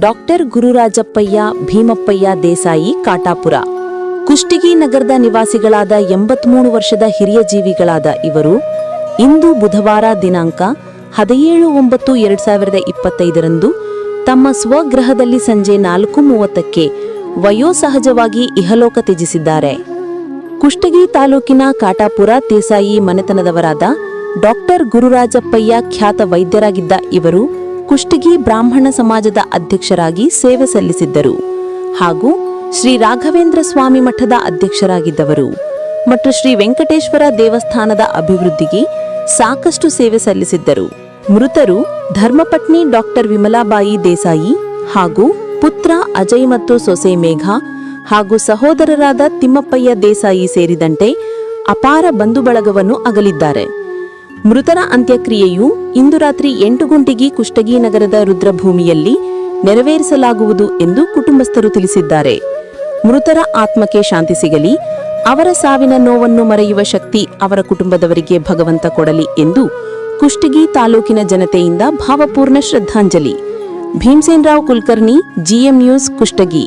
Doctor ಗುರುರಾಜಪ್ಪಯ್ಯ ಭೀಮಪ್ಪಯ್ಯ Desai ಕಾಟಾಪುರ. Kushtagi ನಗರದ ನಿವಾಸಿಗಳಾದ 83 ವರ್ಷದ ಹಿರಿಯ ಜೀವಿಗಳಾದ ಇವರು ಇಂದು ಬುಧವಾರ ದಿನಾಂಕ 17/9/2025 ತಮ್ಮ ಸ್ವಗೃಹದಲ್ಲಿ ಸಂಜೆ 4:30ಕ್ಕೆ ವಯೋಸಹಜವಾಗಿ ಇಹಲೋಕ ತ್ಯಜಿಸಿದ್ದಾರೆ. ಕುಷ್ಟಗಿ ತಾಲೂಕಿನ ಕಾಟಾಪುರ ದೇಸಾಯಿ ಮನೆತನದವರಾದ ಡಾಕ್ಟರ್ ಗುರುರಾಜಪ್ಪಯ್ಯ ಖ್ಯಾತ ವೈದ್ಯರಾಗಿದ್ದ ಇವರು ಕುಷ್ಟಗಿ ಬ್ರಾಹ್ಮಣ ಸಮಾಜದ ಅಧ್ಯಕ್ಷರಾಗಿ ಸೇವೆ ಸಲ್ಲಿಸಿದ್ದರು ಹಾಗೂ ಶ್ರೀ ರಾಘವೇಂದ್ರ ಸ್ವಾಮಿ ಮಠದ ಅಧ್ಯಕ್ಷರಾಗಿದ್ದವರು ಮತ್ತು ಶ್ರೀ ವೆಂಕಟೇಶ್ವರ ದೇವಸ್ಥಾನದ ಅಭಿವೃದ್ಧಿಗೆ ಸಾಕಷ್ಟು ಸೇವೆ ಸಲ್ಲಿಸಿದ್ದರು. ಮೃತರು ಧರ್ಮಪತ್ನಿ ಡಾಕ್ಟರ್ ವಿಮಲಾಬಾಯಿ ದೇಸಾಯಿ ಹಾಗೂ ಪುತ್ರ ಅಜಯ್ ಮತ್ತು ಸೊಸೆ ಮೇಘ ಹಾಗೂ ಸಹೋದರರಾದ ತಿಮ್ಮಪ್ಪಯ್ಯ ದೇಸಾಯಿ ಸೇರಿದಂತೆ ಅಪಾರ ಬಂಧು ಬಳಗವನ್ನು ಅಗಲಿದ್ದಾರೆ. ಮೃತರ ಅಂತ್ಯಕ್ರಿಯೆಯು ಇಂದು ರಾತ್ರಿ 8 ಗಂಟೆಗೆ ಕುಷ್ಟಗಿ ನಗರದ ರುದ್ರಭೂಮಿಯಲ್ಲಿ ನೆರವೇರಿಸಲಾಗುವುದು ಎಂದು ಕುಟುಂಬಸ್ಥರು ತಿಳಿಸಿದ್ದಾರೆ. ಮೃತರ ಆತ್ಮಕ್ಕೆ ಶಾಂತಿ ಸಿಗಲಿ, ಅವರ ಸಾವಿನ ನೋವನ್ನು ಮರೆಯುವ ಶಕ್ತಿ ಅವರ ಕುಟುಂಬದವರಿಗೆ ಭಗವಂತ ಕೊಡಲಿ ಎಂದು ಕುಷ್ಟಗಿ ತಾಲೂಕಿನ ಜನತೆಯಿಂದ ಭಾವಪೂರ್ಣ ಶ್ರದ್ಧಾಂಜಲಿ. Bhimsenrao Kulkarni, GM news, Kushtagi.